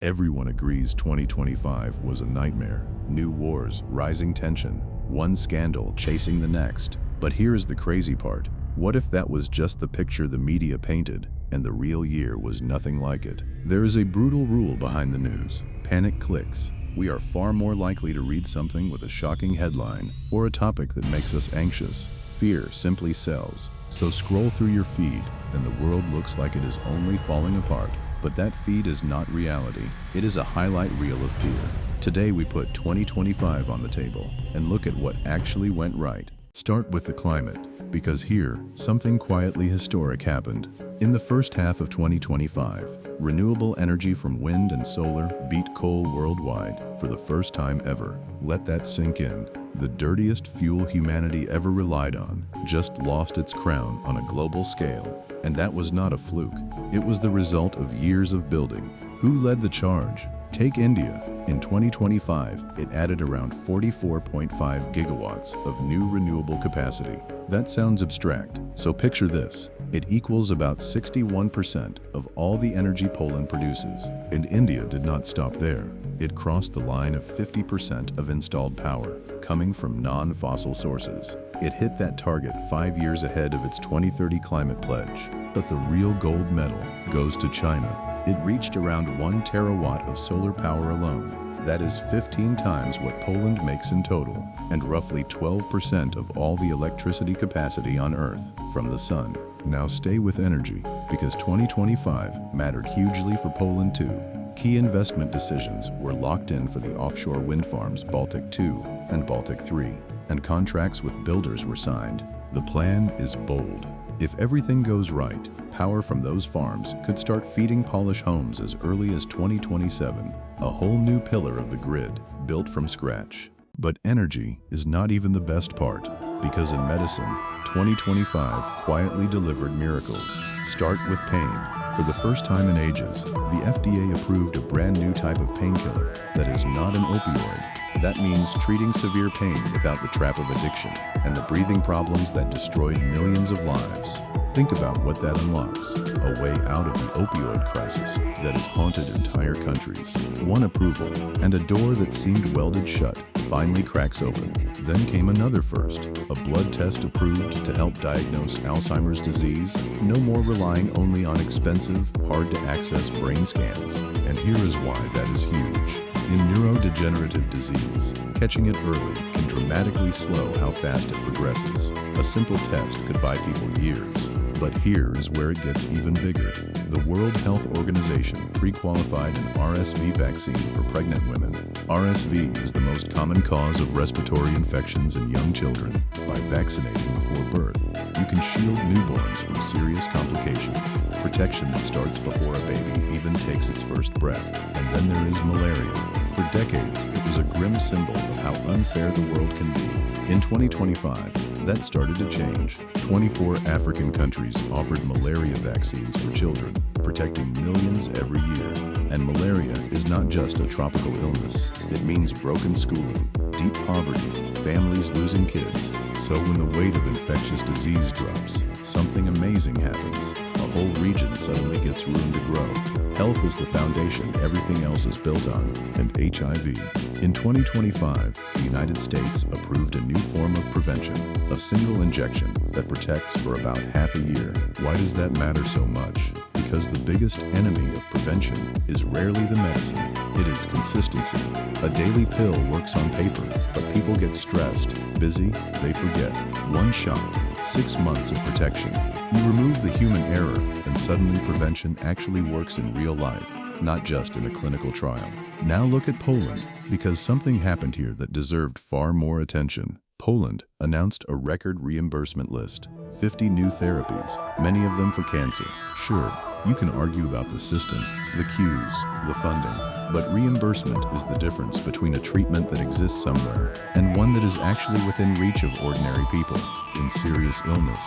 Everyone agrees 2025 was a nightmare. New wars, rising tension, one scandal chasing the next. But here's the crazy part. What if that was just the picture the media painted, and the real year was nothing like it? There is a brutal rule behind the news. Panic clicks. We are far more likely to read something with a shocking headline or a topic that makes us anxious. Fear simply sells. So scroll through your feed, and the world looks like it is only falling apart. But that feed is not reality. It is a highlight reel of fear. Today we put 2025 on the table and look at what actually went right. Start with the climate, because here, something quietly historic happened. In the first half of 2025, renewable energy from wind and solar beat coal worldwide for the first time ever. Let that sink in. The dirtiest fuel humanity ever relied on just lost its crown on a global scale. And that was not a fluke. It was the result of years of building. Who led the charge? Take India. In 2025, it added around 44.5 gigawatts of new renewable capacity. That sounds abstract, so picture this. It equals about 61% of all the energy Poland produces. And India did not stop there. It crossed the line of 50% of installed power coming from non-fossil sources. It hit that target 5 years ahead of its 2030 climate pledge. But the real gold medal goes to China. It reached around 1 terawatt of solar power alone. That is 15 times what Poland makes in total, and roughly 12% of all the electricity capacity on Earth from the sun. Now stay with energy, because 2025 mattered hugely for Poland too. Key investment decisions were locked in for the offshore wind farms Baltic 2 and Baltic 3, and contracts with builders were signed. The plan is bold. If everything goes right, power from those farms could start feeding Polish homes as early as 2027, a whole new pillar of the grid, built from scratch. But energy is not even the best part, because in medicine, 2025 quietly delivered miracles. Start with pain. For the first time in ages, the FDA approved a brand new type of painkiller that is not an opioid. That means treating severe pain without the trap of addiction and the breathing problems that destroyed millions of lives. Think about what that unlocks. A way out of the opioid crisis that has haunted entire countries. One approval, and a door that seemed welded shut finally cracks open. Then came another first, a blood test approved to help diagnose Alzheimer's disease. No more relying only on expensive, hard-to-access brain scans. And here is why that is huge. In neurodegenerative disease, catching it early can dramatically slow how fast it progresses. A simple test could buy people years. But here is where it gets even bigger. The World Health Organization pre-qualified an RSV vaccine for pregnant women. RSV is the most common cause of respiratory infections in young children. By vaccinating before birth, you can shield newborns from serious complications. Protection that starts before a baby even takes its first breath. And then there is malaria. For decades, it was a grim symbol of how unfair the world can be. In 2025, that started to change. 24 African countries offered malaria vaccines for children, protecting millions every year. And malaria is not just a tropical illness. It means broken schooling, deep poverty, families losing kids. So when the weight of infectious disease drops, something amazing happens. A whole region suddenly gets room to grow. Health is the foundation everything else is built on, and HIV. In 2025, the United States approved a new form of prevention, a single injection that protects for about half a year. Why does that matter so much? Because the biggest enemy of prevention is rarely the medicine. It is consistency. A daily pill works on paper, but people get stressed, busy, they forget. One shot, 6 months of protection. You remove the human error, and suddenly prevention actually works in real life, not just in a clinical trial. Now look at Poland, because something happened here that deserved far more attention. Poland announced a record reimbursement list, 50 new therapies, many of them for cancer. Sure, you can argue about the system, the queues, the funding, but reimbursement is the difference between a treatment that exists somewhere and one that is actually within reach of ordinary people in serious illness.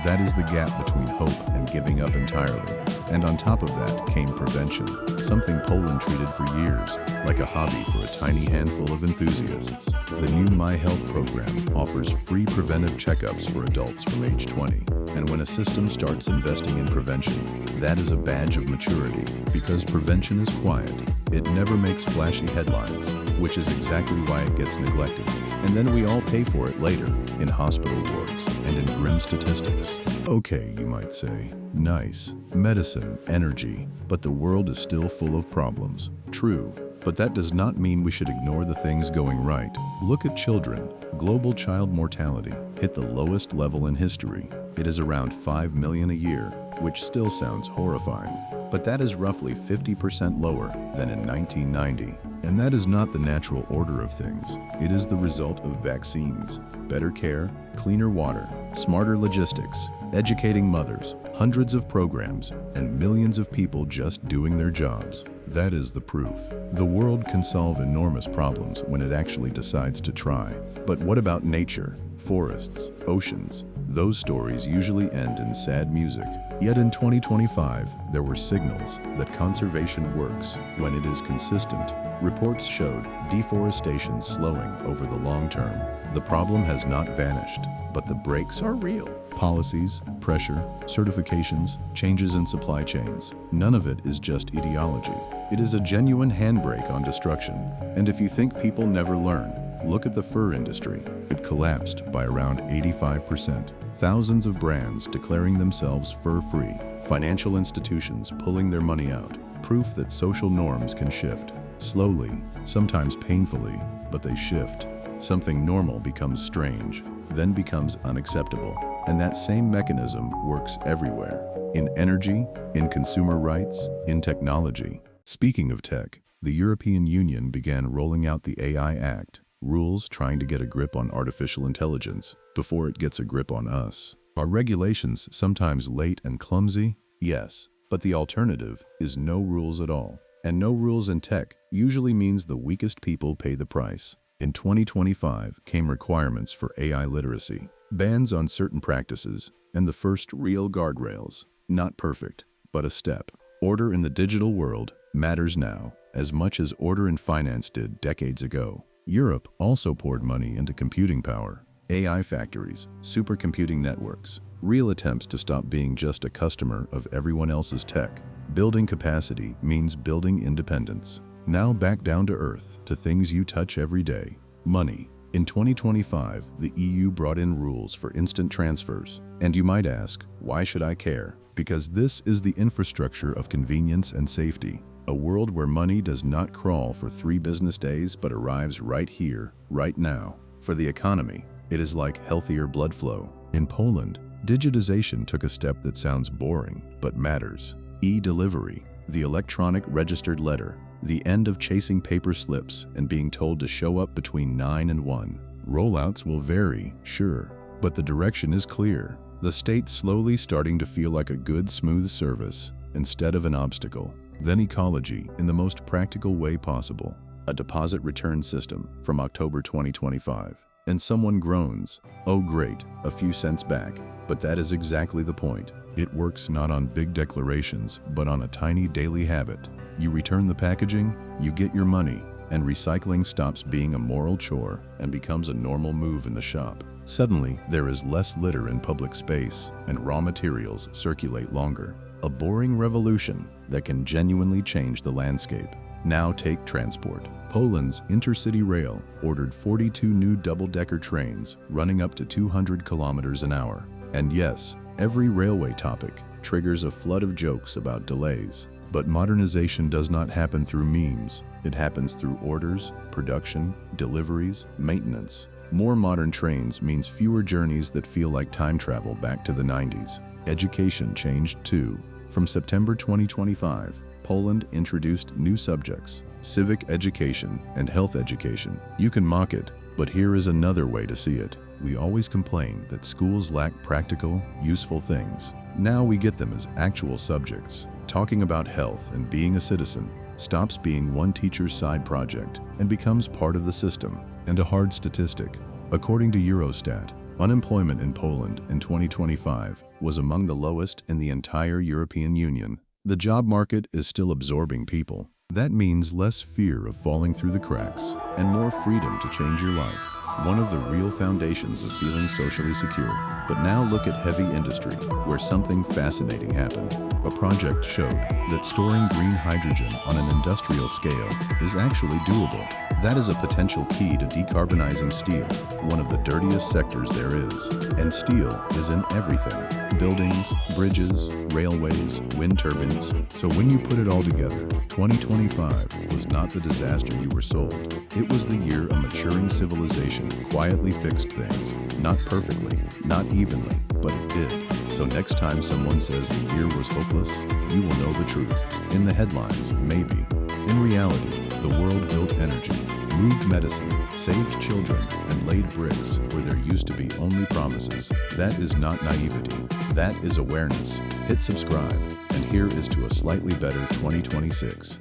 That is the gap between hope and giving up entirely. And on top of that came prevention, something Poland treated for years, like a hobby for a tiny handful of enthusiasts. The new My Health program offers free preventive checkups for adults from age 20. And when a system starts investing in prevention, that is a badge of maturity, because prevention is quiet. It never makes flashy headlines, which is exactly why it gets neglected. And then we all pay for it later, in hospital wards and in grim statistics. Okay, you might say. Nice. Medicine, energy, but the world is still full of problems. True, but that does not mean we should ignore the things going right. Look at children. Global child mortality hit the lowest level in history. It is around 5 million a year, which still sounds horrifying. But that is roughly 50% lower than in 1990. And that is not the natural order of things. It is the result of vaccines, better care, cleaner water, smarter logistics, educating mothers, hundreds of programs, and millions of people just doing their jobs. That is the proof. The world can solve enormous problems when it actually decides to try. But what about nature, forests, oceans? Those stories usually end in sad music. Yet in 2025, there were signals that conservation works when it is consistent. Reports showed deforestation slowing over the long term. The problem has not vanished, but the breaks are real. Policies, pressure, certifications, changes in supply chains. None of it is just ideology. It is a genuine handbrake on destruction. And if you think people never learn, look at the fur industry. It collapsed by around 85%. Thousands of brands declaring themselves fur-free. Financial institutions pulling their money out. Proof that social norms can shift. Slowly, sometimes painfully, but they shift. Something normal becomes strange, then becomes unacceptable. And that same mechanism works everywhere. In energy, in consumer rights, in technology. Speaking of tech, the European Union began rolling out the AI Act, rules trying to get a grip on artificial intelligence before it gets a grip on us. Are regulations sometimes late and clumsy? Yes, but the alternative is no rules at all. And no rules in tech usually means the weakest people pay the price. In 2025 came requirements for AI literacy, bans on certain practices, and the first real guardrails. Not perfect, but a step. Order in the digital world matters now, as much as order in finance did decades ago. Europe also poured money into computing power, AI factories, supercomputing networks, real attempts to stop being just a customer of everyone else's tech. Building capacity means building independence. Now back down to earth, to things you touch every day. Money. In 2025, the EU brought in rules for instant transfers. And you might ask, why should I care? Because this is the infrastructure of convenience and safety. A world where money does not crawl for 3 business days but arrives right here, right now. For the economy, it is like healthier blood flow. In Poland, digitization took a step that sounds boring, but matters. E-delivery, the electronic registered letter, the end of chasing paper slips and being told to show up between 9 and 1. Rollouts will vary, sure, but the direction is clear. The state slowly starting to feel like a good, smooth service instead of an obstacle. Then ecology in the most practical way possible. A deposit return system from October 2025. And someone groans, oh great, a few cents back. But that is exactly the point. It works not on big declarations, but on a tiny daily habit. You return the packaging, you get your money, and recycling stops being a moral chore and becomes a normal move in the shop. Suddenly, there is less litter in public space, and raw materials circulate longer. A boring revolution that can genuinely change the landscape. Now take transport. Poland's Intercity Rail ordered 42 new double-decker trains running up to 200 kilometers an hour. And yes, every railway topic triggers a flood of jokes about delays. But modernization does not happen through memes. It happens through orders, production, deliveries, maintenance. More modern trains means fewer journeys that feel like time travel back to the 90s. Education changed too. From September 2025, Poland introduced new subjects, civic education and health education. You can mock it, but here is another way to see it. We always complain that schools lack practical, useful things. Now we get them as actual subjects. Talking about health and being a citizen stops being one teacher's side project and becomes part of the system. And a hard statistic. According to Eurostat, unemployment in Poland in 2025 was among the lowest in the entire European Union. The job market is still absorbing people. That means less fear of falling through the cracks and more freedom to change your life. one of the real foundations of feeling socially secure. But now look at heavy industry, where something fascinating happened. A project showed that storing green hydrogen on an industrial scale is actually doable. That is a potential key to decarbonizing steel, one of the dirtiest sectors there is. And steel is in everything: buildings, bridges, railways, wind turbines. So when you put it all together, 2025 was not the disaster you were sold. It was the year a maturing civilization quietly fixed things. Not perfectly, not evenly, but it did. So next time someone says the year was hopeless, you will know the truth. In the headlines, maybe. In reality, the world built energy, moved medicine, saved children, and laid bricks where there used to be only promises. That is not naivety. That is awareness. Hit subscribe, and here is to a slightly better 2026.